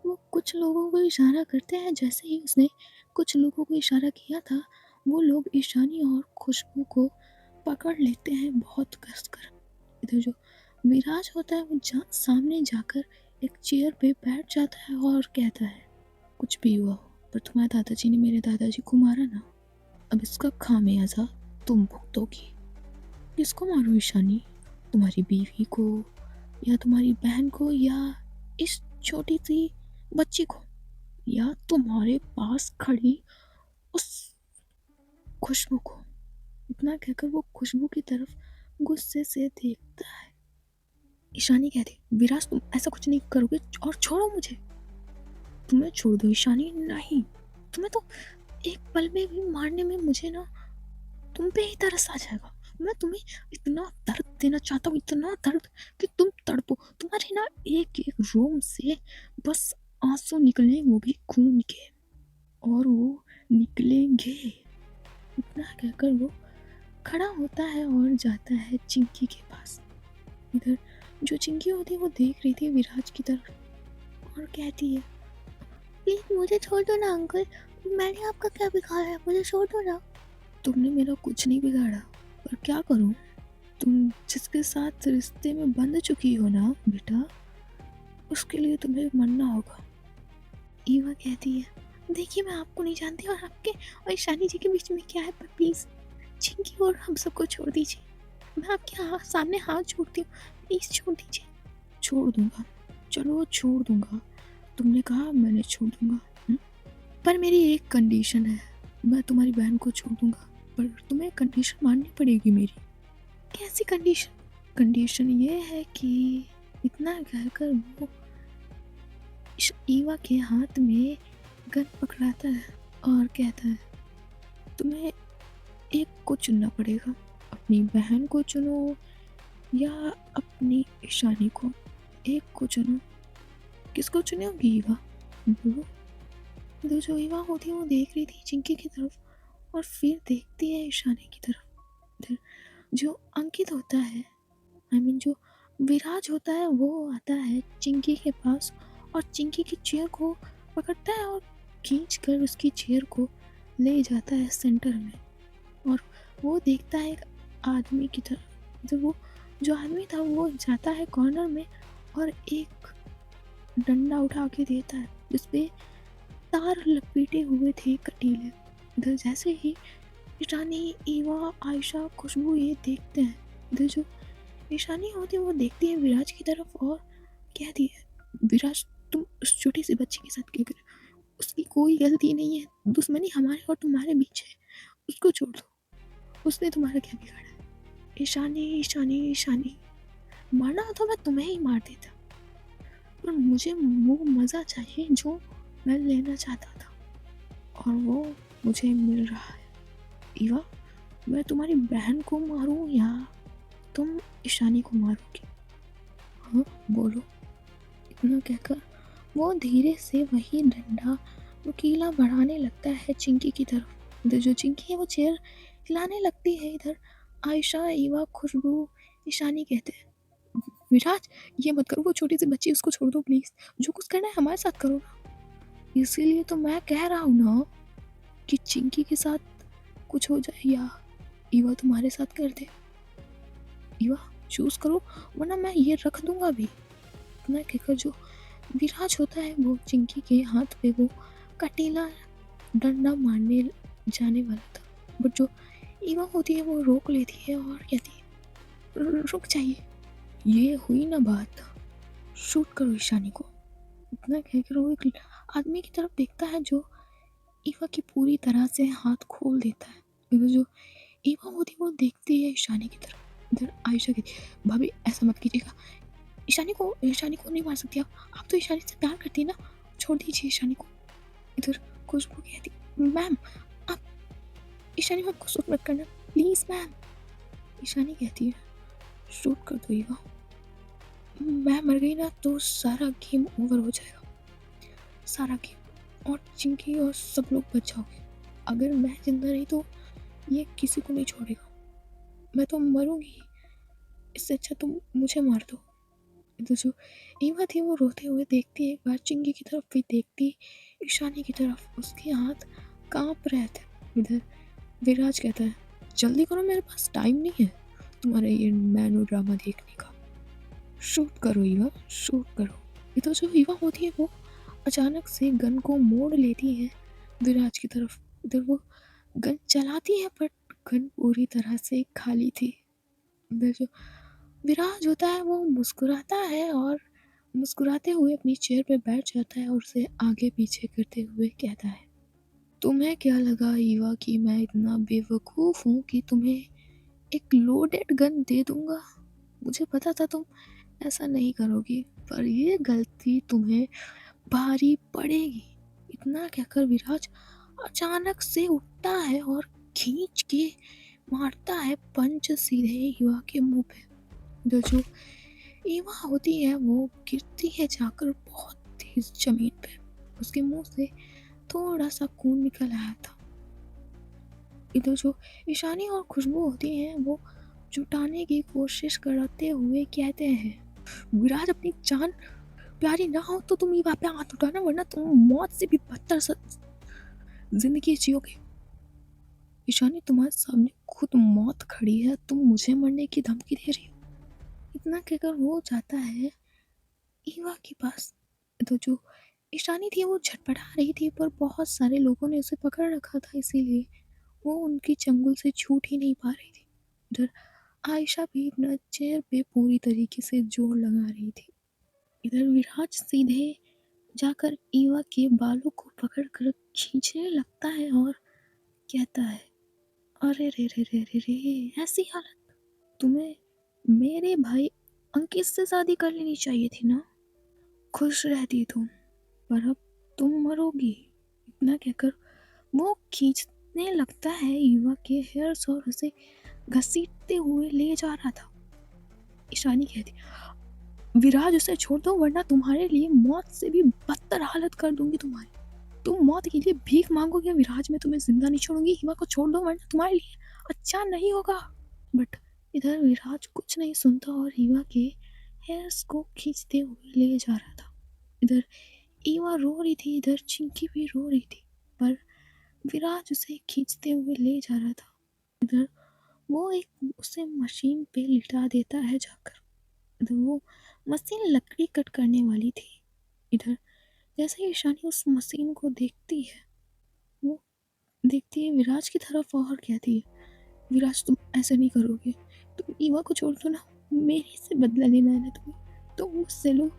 वो कुछ लोगों को इशारा करते हैं। जैसे ही उसने कुछ लोगों को इशारा किया था, वो लोग ईशानी और खुशबू को पकड़ लेते हैं बहुत कसकर। इधर जो विराज होता है वो सामने जाकर एक चेयर पे बैठ जाता है और कहता है, कुछ भी हुआ हो, पर तुम्हारे दादाजी ने मेरे दादाजी को मारा ना, अब इसका खामियाजा तुम भुगतोगी। किसको मारूं ईशानी? तुम्हारी बीवी को, या तुम्हारी बहन को, या इस छोटी सी बच्ची को, या तुम्हारे पास खड़ी उस खुशबू को? इतना कहकर वो खुशबू की तरफ गुस्से से देखता है। ईशानी कहती, विराज तुम ऐसा कुछ नहीं करोगे और छोड़ो मुझे। तुम्हें छोड़ दो ईशानी? नहीं, तुम्हें तो एक पल में भी मारने में मुझे ना तुम पे ही तरस आ जाएगा। मैं तुम्हें इतना दर्द देना चाहता हूँ, इतना दर्द कि तुम तड़पो। तुम्हारे ना एक एक रोम से बस आंसू निकले, वो भी खून के, और वो निकलेंगे। इतना कहकर वो खड़ा होता है और जाता है चिंकी के पास। इधर जो चिंकी होती है वो देख रही थी विराज की तरफ और कहती है, प्लीज मुझे छोड़ दो ना अंकल, मैंने आपका क्या बिगाड़ा है, मुझे छोड़ दो ना। तुमने मेरा कुछ नहीं बिगाड़ा, पर क्या करूं? तुम जिसके साथ रिश्ते में बंध चुकी हो ना बेटा, उसके लिए तुम्हें मरना होगा। ईवा कहती है, देखिए मैं आपको नहीं जानती और आपके और ईशानी जी के बीच में क्या है, पर प्लीज चिंकी और हम सबको छोड़ दीजिए। मैं आपके सामने हाथ जोड़ती हूँ, प्लीज छोड़ दीजिए। छोड़ दूंगा, चलो छोड़ दूंगा। तुमने कहा, मैंने छोड़ दूंगा। पर मेरी एक कंडीशन है। मैं तुम्हारी बहन को छोड़ दूंगा, पर तुम्हें कंडीशन माननी पड़ेगी मेरी। कैसी कंडीशन? कंडीशन ये है कि इतना कहकर वो ईवा के हाथ में गन पकड़ाता है और कहता है, तुम्हें एक को चुनना पड़ेगा। अपनी बहन को चुनो या अपनी ईशानी को? एक को चुनो। किसको चुनोगी ईवा? बोलो। तो जो ईवा होती है वो देख रही थी चिंकी की तरफ और फिर देखती है ईशानी की तरफ। फिर जो अंकित होता है, जो विराज होता है, वो आता है चिंकी के पास और चिंकी की चेयर को पकड़ता है और खींच कर उसकी चेयर को ले जाता है सेंटर में। और वो देखता है एक आदमी की तरफ। तो वो जो आदमी था वो जाता है कॉर्नर में और एक डंडा उठा के देता है जिसपे तार लपेटे हुए थे कटीले। इधर जैसे ही ईशानी, ईवा, आयशा, खुशबू ये देखते हैं, इधर जो ईशानी होती है वो देखती है विराज की तरफ और कहती है, विराज तुम उस छोटी सी बच्ची के साथ क्या कर रहे हो? उसकी कोई गलती नहीं है, दुश्मनी हमारे और तुम्हारे बीच है, उसको छोड़ दो, उसने तुम्हारा क्या बिगाड़ा है? ईशानी, ईशानी, ईशानी, मारना तो मैं तुम्हें ही मार देता, पर मुझे वो मज़ा चाहिए जो मैं लेना चाहता था और वो मुझे मिल रहा है। ईवा, मैं तुम्हारी बहन को मारूं या तुम ईशानी को मारोगी? हाँ, बोलो। इतना कहकर वो धीरे से वही डंडा नुकीला बढ़ाने लगता है चिंकी की तरफ। इधर जो चिंकी है वो चेयर हिलाने लगती है। इधर आयशा, ईवा, खुशबू, ईशानी कहते हैं, विराज ये मत करो, वो छोटी सी बच्ची, उसको छोड़ दो प्लीज, जो कुछ करना है हमारे साथ करो ना। इसीलिए तो मैं कह रहा हूँ ना कि चिंकी के साथ कुछ हो जाए या ईवा तुम्हारे साथ कर दे। ईवा चूज करो वरना मैं ये रख दूंगा भी। इतना कहकर जो विराज होता है वो चिंकी के हाथ पे वो कटीला डंडा मारने जाने वाला था, बट जो ईवा होती है वो रोक लेती है और कहती है, रुक जाइए, ये हुई ना बात, शूट करो ईशानी को। इतना कहकर वो एक आदमी की तरफ देखता है जो ईवा की पूरी तरह से हाथ खोल देता है। इधर जो ईवा होती है वो देखती है ईशानी की तरफ। इधर आयशा कहती है, भाभी ऐसा मत कीजिएगा, ईशानी को नहीं मार सकती आप तो ईशानी से प्यार करती है ना, छोड़ दीजिए ईशानी को। इधर खुशबू कहती, मैम आप ईशानी मैम को शूट मत करना प्लीज मैम। ईशानी कहती है, शूट कर दो ईवा, मैं मर गई ना तो सारा गेम ओवर हो जाएगा, सारा गेम, और चिंकी और सब लोग बच जाओगे। अगर मैं जिंदा रही तो ये किसी को नहीं छोड़ेगा, मैं तो मरूंगी, इससे अच्छा तुम मुझे मार दो। इधर जो ईवा थी वो रोते हुए देखती है एक बार चिंकी की तरफ, भी देखती ईशानी की तरफ, उसके हाथ कांप रहे थे। इधर विराज कहता है, जल्दी करो मेरे पास टाइम नहीं है तुम्हारे ये मैनो ड्रामा देखने का, शूट करो ईवा, शूट करो। इधर जो ईवा होती है वो अचानक से गन को मोड़ लेती है विराज की तरफ। इधर वो गन चलाती है बट गन पूरी तरह से खाली थी। इधर जो विराज होता है वो मुस्कुराता है और मुस्कुराते हुए अपनी चेयर पे बैठ जाता है और उसे आगे पीछे करते हुए कहता है, तुम्हें क्या लगा ईवा कि मैं इतना बेवकूफ़ हूँ कि तुम्हें एक लोडेड गन दे दूंगा? मुझे पता था तुम ऐसा नहीं करोगी, पर ये गलती तुम्हें भारी पड़ेगी। इतना कहकर विराज अचानक से उठता है और खींच के मारता है पंच सीधे युवा के मुंह पे। जो ईवा होती है वो गिरती है जाकर बहुत तेज जमीन पे, उसके मुंह से थोड़ा सा खून निकल आया था। इधर जो ईशानी और खुशबू होती हैं वो जुटाने की कोशिश करते हुए कहते हैं, विराज अपनी जान प्यारी ना हो तो तुम ईवा पे हाथ उठाना, वरना तुम मौत से भी बदतर जिंदगी जियोगे। ईशानी तुम्हारे सामने खुद मौत खड़ी है, तुम मुझे मरने की धमकी दे रही हो। इतना कहकर वो जाता है ईवा के पास। तो जो ईशानी थी वो झटपटा रही थी पर बहुत सारे लोगों ने उसे पकड़ रखा था, इसीलिए वो उनकी चंगुल से छूट ही नहीं पा रही थी। इधर आयशा भी अपना चेयर पे पूरी तरीके से जोर लगा रही थी। इधर विराज सीधे जाकर ईवा के बालों को पकड़कर खींचने लगता है और कहता है, अरे रे रे रे रे रे, ऐसी हालत, तुम्हें मेरे भाई अंकित से शादी कर लेनी चाहिए थी ना, खुश रहती तुम, पर अब तुम मरोगी। इतना कहकर वो खींचने लगता है ईवा के हेयर्स और उसे घसीटते हुए ले जा रहा था। ईशानी कहती, विराज उसे छोड़ दो वरना तुम्हारे लिए मौत से भी बदतर हालत कर दूंगी तुम्हारी। तुम मौत के लिए भीख मांगोगे विराज, मैं तुम्हें जिंदा नहीं छोड़ूंगी। हिमा को छोड़ दो वरना तुम्हारे लिए अच्छा नहीं होगा। बट इधर विराज कुछ नहीं सुनता और ईवा के हेयर्स को खींचते हुए ले जा रहा था। इधर ईवा रो रही थी, इधर चिंकी भी रो रही थी, पर विराज उसे खींचते हुए ले जा रहा था। इधर वो एक उसे मशीन पे लिटा देता है जाकर। इधर वो मशीन लकड़ी कट करने वाली थी। इधर जैसे ही ईशानी उस मशीन को देखती है, वो देखती है विराज की तरफ और कहती है, विराज तुम ऐसा नहीं करोगे, तुम ईवा को छोड़ दो ना, मेरे से बदला लेना है ना तुम्हें, तुम मुझसे लो,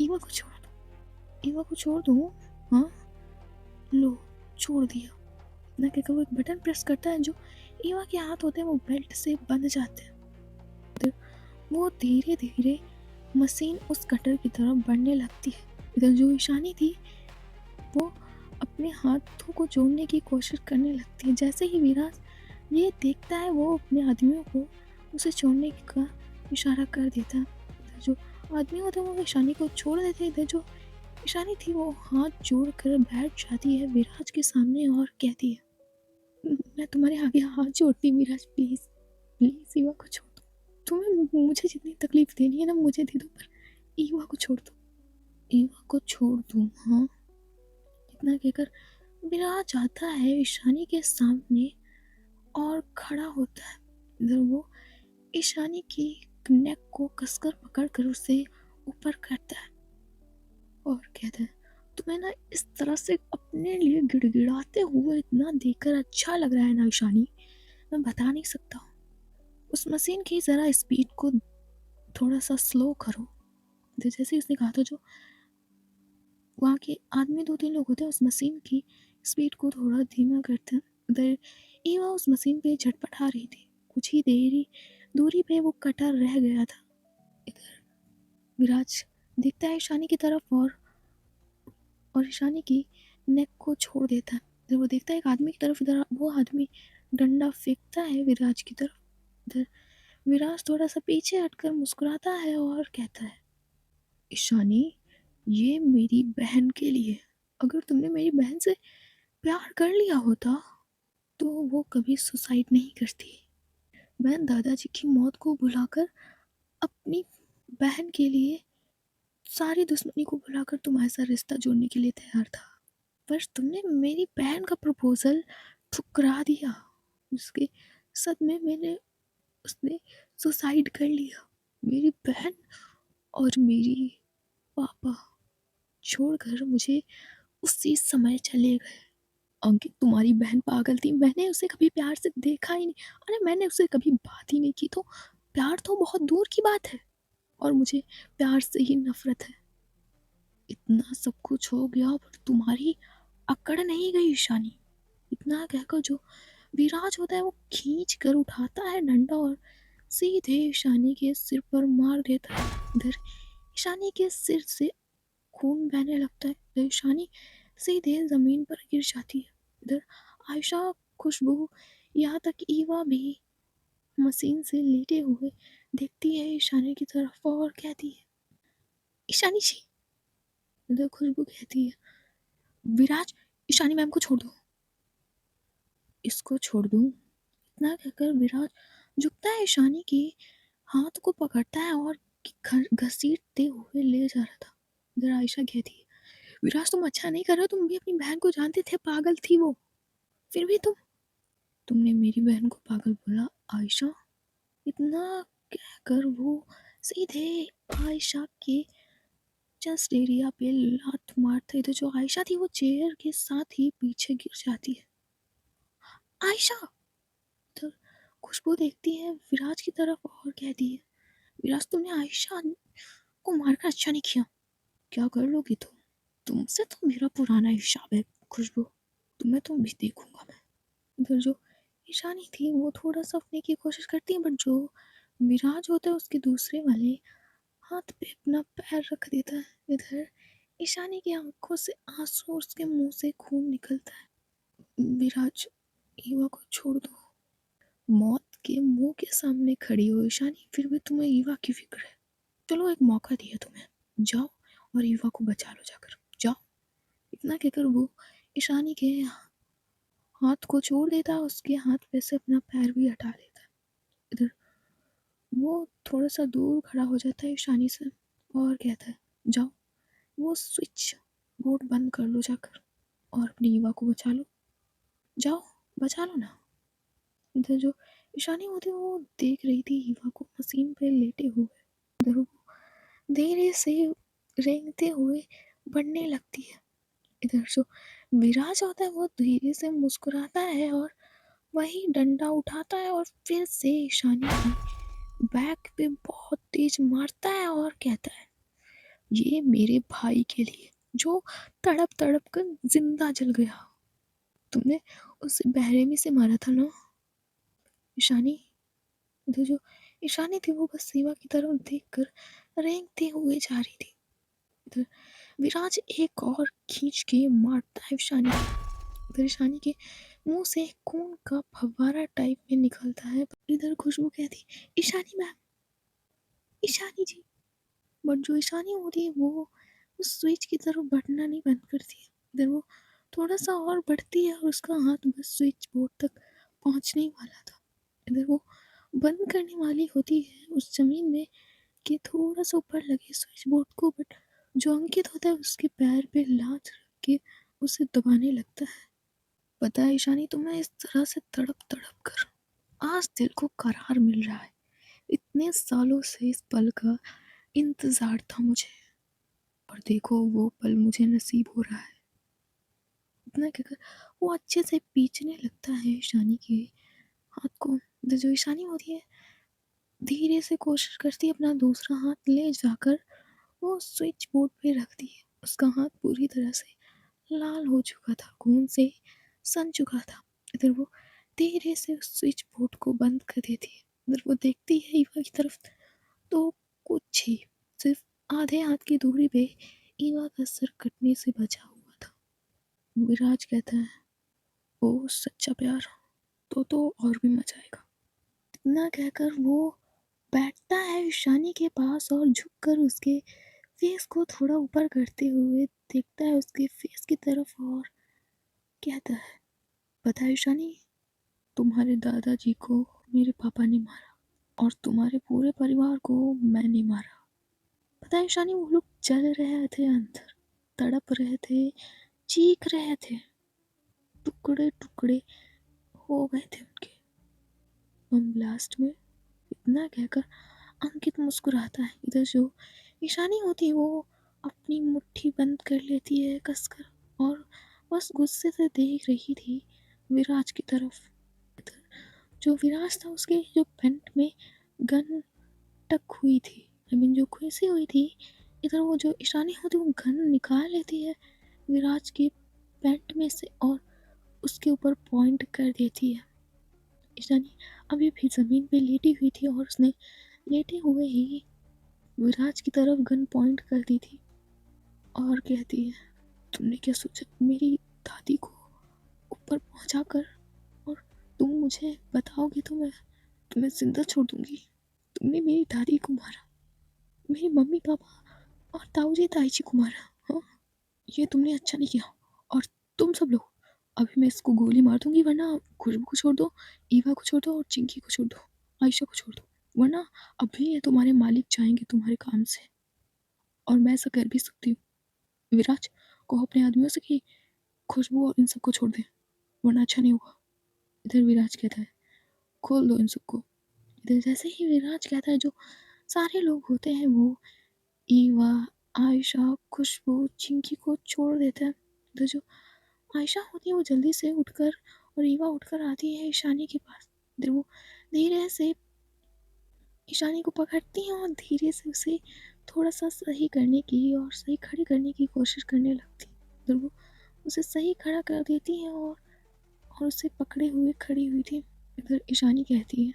ईवा को छोड़ दो, ईवा को छोड़ दो। हाँ लो, छोड़ दिया ना, कहकर वो एक बटन प्रेस करता है, जो ईवा के हाथ होते हैं वो बेल्ट से बंध जाते हैं। वो धीरे धीरे मशीन उस कटर की तरफ बढ़ने लगती है। इधर जो ईशानी थी वो अपने हाथों को जोड़ने की कोशिश करने लगती है। जैसे ही विराज ये देखता है, वो अपने आदमियों को उसे छोड़ने का इशारा कर देता है। इधर जो आदमी होते हैं वो ईशानी को छोड़ देते हैं। इधर जो ईशानी थी वो हाथ जोड़ कर बैठ जाती है विराज के सामने और कहती है, मैं तुम्हारे आगे हाथ जोड़ती हूँ विराज, प्लीज प्लीज ईवा को छोड़ दो, तुम्हें मुझे जितनी तकलीफ देनी है ना मुझे दे दो, पर ईवा को छोड़ दो, ईवा को छोड़ दूँ। हाँ, इतना कहकर विराज आता है ईशानी के सामने और खड़ा होता है। इधर वो ईशानी की नेक को कसकर पकड़कर उसे ऊपर करता है और कहता है, तुम्हें ना इस तरह से अपने लिए गिड़गिड़ाते हुए इतना देखकर अच्छा लग रहा है ना ईशानी, मैं बता नहीं सकता हूँ। उस मशीन की जरा स्पीड को थोड़ा सा स्लो करो। जैसे ही उसने कहा था, जो वहाँ के आदमी 2-3 लोग होते हैं उस मशीन की स्पीड को थोड़ा धीमा करते हैं। उधर ईवा उस मशीन पे झटपटा रही थी। कुछ ही देरी दूरी पे वो कटर रह गया था। इधर विराज देखता है ईशानी की तरफ और ईशानी की नेक को छोड़ देता है। इधर वो देखता है एक आदमी की तरफ, इधर वो आदमी डंडा फेंकता है विराज की तरफ। इधर विराज थोड़ा सा पीछे हटकर मुस्कुराता है और कहता है, ईशानी ये मेरी बहन के लिए, अगर तुमने मेरी बहन से प्यार कर लिया होता तो वो कभी सुसाइड नहीं करती। मैं दादाजी की मौत को भुलाकर अपनी बहन के लिए सारी दुश्मनी को भुलाकर तुम्हारे साथ रिश्ता जोड़ने के लिए तैयार था, पर तुमने मेरी बहन का प्रपोजल ठुकरा दिया। उसके सदमे मैंने उसने सुसाइड कर लिया। मेरी बहन और मेरी पापा छोड़कर मुझे उसी समय चले गए। अंकित तुम्हारी बहन पागल थी, मैंने उसे कभी प्यार से देखा ही नहीं, अरे मैंने उससे कभी बात ही नहीं की, तो प्यार तो बहुत दूर की बात है, और मुझे प्यार से ही नफरत है। इतना सब कुछ हो गया पर तुम्हारी अकड़ नहीं गई ईशानी। इतना कहकर जो विराज होता है वो खींच कर उठाता है डंडा और सीधे ईशानी के सिर पर मार देता है। इधर ईशानी के सिर से खून बहने लगता है। इधर ईशानी सीधे जमीन पर गिर जाती है। इधर आयशा, खुशबू, यहाँ तक ईवा भी मशीन से लेटे हुए देखती है ईशानी की तरफ और कहती है, ईशानी जी। इधर खुशबू कहती है, विराज ईशानी मैम को छोड़ दो। इसको छोड़ दूं? इतना कहकर विराज झुकता है ईशानी के हाथ को पकड़ता है और घसीटते हुए ले जा रहा था। इधर आयशा कहती है, विराज तुम अच्छा नहीं कर रहे हो, तुम भी अपनी बहन को जानते थे पागल थी वो, फिर भी तुमने मेरी बहन को पागल बोला आयशा। इतना कहकर वो सीधे आयशा के चेस्ट एरिया पे लात मारते थे। जो आयशा थी वो चेयर के साथ ही पीछे गिर जाती है। आयशा! तो खुशबू देखती है विराज की तरफ और कहती है, विराज तुमने आयशा को मारकर अच्छा नहीं किया, क्या कर लोगी तुमसे तो मेरा पुराना हिसाब है खुशबू, तुम्हें तो भी देखूंगा मैं। इधर जो ईशानी थी वो थोड़ा सा अपने की कोशिश करती है, बट जो विराज होता है उसके दूसरे वाले हाथ पे अपना पैर रख देता है। इधर ईशानी की आंखों से आंसू और उसके मुंह से खून निकलता है। विराज ईवा को छोड़ दो, मौत के मुंह के सामने खड़ी हो ईशानी, फिर भी तुम्हें ईवा की फिक्र है। चलो एक मौका दिया तुम्हें, जाओ और ईवा को बचा लो जाकर, जाओ। इतना कहकर वो ईशानी के हाथ को छोड़ देता है, उसके हाथ पे से अपना पैर भी हटा लेता है। इधर वो थोड़ा सा दूर खड़ा हो जाता है ईशानी से और कहता है, जाओ वो स्विच बोर्ड बंद कर लो जाकर और अपनी ईवा को बचा लो, जाओ बचा लो ना। इधर जो ईशानी होती है वो देख रही थी ईवा को मशीन पे लेटे हुए। इधर वो धीरे से रेंगते हुए बढ़ने लगती है। इधर जो विराज होता है वो धीरे से मुस्कुराता है और वही डंडा उठाता है और फिर से ईशानी की बैक पे बहुत तेज मारता है और कहता है, ये मेरे भाई के लिए जो तड़प तड़प कर जिंदा जल गया। तुमने उस बेरहमी से मारा था ना ईशानी। इधर जो ईशानी थी वो बस सेवा की तरफ देखकर रेंगते हुए जा रही थी। इधर विराज एक और खींच के मारता है ईशानी को। इधर ईशानी के मुंह से खून का फव्वारा टाइप में निकलता है। इधर खुशबू कहती, ईशानी मैम, ईशानी जी। बट जो ईशानी होती है वो उस स्विच की तरफ बढ़ना नहीं बंद करती है। इधर वो थोड़ा सा और बढ़ती है और उसका हाथ बस स्विच बोर्ड तक पहुंचने ही वाला था। इधर वो बंद करने वाली होती है उस जमीन में कि थोड़ा सा ऊपर लगे स्विच बोर्ड को, बट जो अंकित होता है उसके पैर पे लात रख के उसे दबाने लगता है। पता है ईशानी, तुम्हें इस तरह से तड़प तड़प कर आज दिल को करार मिल रहा है। इतने सालों से इस पल का इंतजार था मुझे, और देखो वो पल मुझे नसीब हो रहा है। इतना कहकर वो अच्छे से पीछने लगता है ईशानी के हाथ को। जो ईशानी होती है धीरे से कोशिश करती है अपना दूसरा हाथ ले जाकर वो स्विच बोर्ड पे रखती है। उसका हाथ पूरी तरह से लाल हो चुका था, खून से सन चुका था। इधर वो धीरे से उस स्विच बोर्ड को बंद कर देती है। इधर वो देखती है ईवा की तरफ, तो कुछ ही सिर्फ आधे हाथ की दूरी पे ईवा का सर कटने से बचा हुआ था। विराज कहता है, ओ सच्चा प्यार तो और भी मजा आएगा। इतना कहकर वो बैठता है ईशानी के पास और झुककर उसके फेस को थोड़ा ऊपर करते हुए देखता है उसके फेस की तरफ और कहता है, पता है ईशानी, तुम्हारे दादाजी को मेरे पापा ने मारा और तुम्हारे पूरे परिवार को मैंने मारा। पता है ईशानी, वो लोग जल रहे थे अंदर, तड़प रहे थे, चीख रहे थे, टुकड़े टुकड़े हो गए थे उनके बम ब्लास्ट में। इतना कहकर अंकित मुस्कुराता है। इधर जो ईशानी होती है वो अपनी मुट्ठी बंद कर लेती है कसकर और बस गुस्से से देख रही थी विराज की तरफ। इधर जो विराज था उसके जो पैंट में गन टक हुई थी, आई मीन जो खुशी हुई थी, इधर वो जो ईशानी होती है वो गन निकाल लेती है विराज के पैंट में से और उसके ऊपर पॉइंट कर देती है। ईशानी अभी भी जमीन पे लेटी हुई थी और उसने लेटे हुए ही विराज की तरफ गन पॉइंट कर दी थी और कहती है, तुमने क्या सोचा मेरी दादी को ऊपर पहुंचा कर, और तुम मुझे बताओगे तो मैं तुम्हें जिंदा छोड़ दूंगी। तुमने मेरी दादी को मारा, मेरी मम्मी पापा और ताऊजी ताईजी को मारा। हाँ, ये तुमने अच्छा नहीं किया। और तुम सब लोग, अभी मैं इसको गोली मार दूंगी, वरना खुशबू को छोड़ दो, ईवा को छोड़ दो और चिंकी को छोड़ दो, आयशा को छोड़ दो, वरना अभी ये तुम्हारे मालिक जाएंगे तुम्हारे काम से। और मैं ऐसा कर भी सकती हूँ। विराज को अपने आदमियों से कि खुशबू और इन सबको छोड़ दे, वरना अच्छा नहीं होगा। इधर विराज कहता है, खोल दो इन सबको। इधर जैसे ही विराज कहता है, जो सारे लोग होते हैं वो ईवा, आयशा, खुशबू, चिंकी को छोड़ देते हैं। इधर जो आयशा होती है वो जल्दी से उठकर और ईवा उठकर आती है ईशानी के पास। इधर वो धीरे से ईशानी को पकड़ती है और धीरे से उसे थोड़ा सा सही करने की और सही खड़ी करने की कोशिश करने लगती है। इधर वो उसे सही खड़ा कर देती है और उसे पकड़े हुए खड़ी हुई थी। इधर ईशानी कहती है,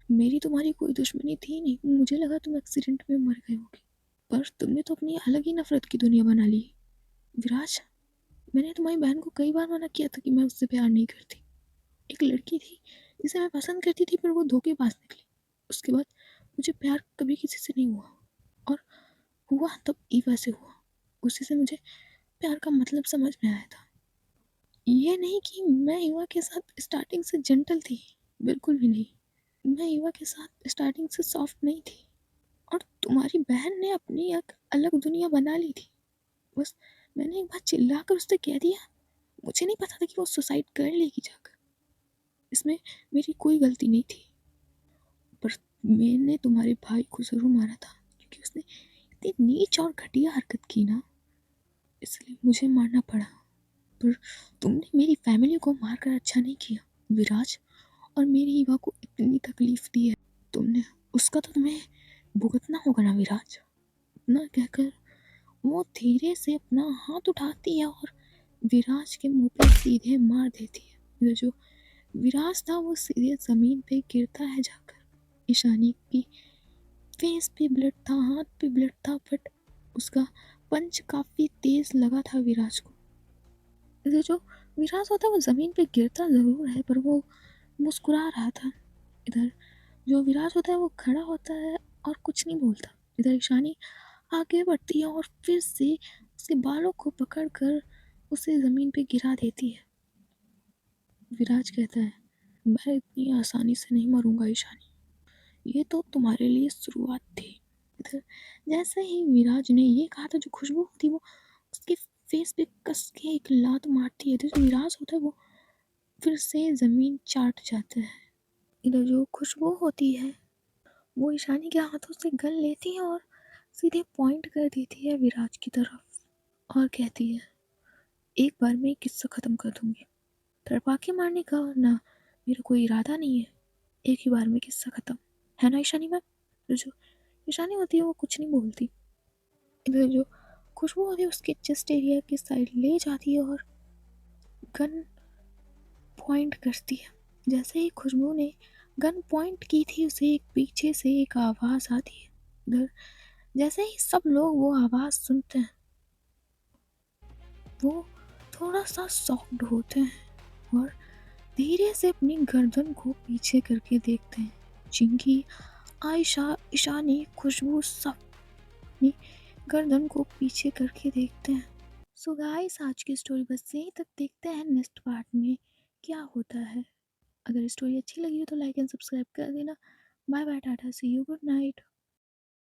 मेरी तुम्हारी कोई दुश्मनी थी नहीं, मुझे लगा तुम एक्सीडेंट में मर गए होगे, पर तुमने तो अपनी अलग ही नफरत की दुनिया बना ली। विराज, मैंने तुम्हारी बहन को कई बार मना किया था कि मैं उससे प्यार नहीं करती। एक लड़की थी जिसे मैं पसंद करती थी, पर वो धोखेबाज निकली। उसके बाद मुझे प्यार कभी किसी से नहीं हुआ, और हुआ तब ईवा से हुआ। उसी से मुझे प्यार का मतलब समझ में आया था। ये नहीं कि मैं ईवा के साथ स्टार्टिंग से जेंटल थी, बिल्कुल भी नहीं। मैं ईवा के साथ स्टार्टिंग से सॉफ्ट नहीं थी, और तुम्हारी बहन ने अपनी एक अलग दुनिया बना ली थी। बस मैंने एक बार चिल्लाकर उससे कह दिया, मुझे नहीं पता था कि वो सुसाइड कर लेगी जाकर। इसमें मेरी कोई गलती नहीं थी, पर मैंने तुम्हारे भाई को ज़रूर मारा था, क्योंकि उसने इतनी नीच और घटिया हरकत की ना, इसलिए मुझे मारना पड़ा। पर तुमने मेरी फैमिली को मारकर अच्छा नहीं किया विराज, और मेरी ईवा को इतनी तकलीफ दी है तुमने, उसका तो तुम्हें भुगतना होगा ना विराज। इतना कहकर वो धीरे से अपना हाथ उठाती है और विराज के मुंह पे सीधे मार देती है। इधर जो विराज था वो सीधे जमीन पे गिरता है जाकर। ईशानी की फेस पे ब्लड था, हाथ पे ब्लड था, बट उसका पंच काफी तेज लगा था विराज को। इधर जो विराज होता है वो जमीन पे गिरता जरूर है, पर वो मुस्कुरा रहा था। इधर जो विराज होता है वो खड़ा होता है और कुछ नहीं बोलता। इधर ईशानी आगे बढ़ती है और फिर से उसके बालों को पकड़कर उसे जमीन पे गिरा देती है। विराज कहता है, मैं इतनी आसानी से नहीं मरूंगा ईशानी, ये तो तुम्हारे लिए शुरुआत थी। इधर जैसे ही विराज ने ये कहा था, जो खुशबू थी वो उसके फेस पे कस के एक लात मारती है। इधर जो विराज होता है वो फिर से जमीन चाट जाता है। इधर जो खुशबू होती है वो ईशानी के हाथों से गन लेती है और सीधे पॉइंट कर देती है विराज की तरफ, और कहती है, एक बार में किस्सा खत्म कर दूंगी। तड़पा के मारने का ना मेरा कोई इरादा नहीं है, एक ही बार में किस्सा खत्म, है ना ईशानी मैम। तो जो ईशानी होती है वो कुछ नहीं बोलती। इधर जो खुशबू होती है उसके चेस्ट एरिया की साइड ले जाती है और गन पॉइंट करती है। जैसे ही खुशबू ने गन पॉइंट की थी, उसे एक पीछे से एक आवाज़ आती है। इधर जैसे ही सब लोग वो आवाज़ सुनते हैं, वो थोड़ा सा शॉक्ड होते हैं और धीरे से अपनी गर्दन को पीछे करके देखते हैं। चिंकी, आयशा, ईशानी, खुशबू सब अपनी गर्दन को पीछे करके देखते हैं। सो गाइस, आज की स्टोरी बस यहीं तक। देखते हैं नेक्स्ट पार्ट में क्या होता है। अगर स्टोरी अच्छी लगी हो तो लाइक एंड सब्सक्राइब कर देना। Bye bye, tata, see you, good night.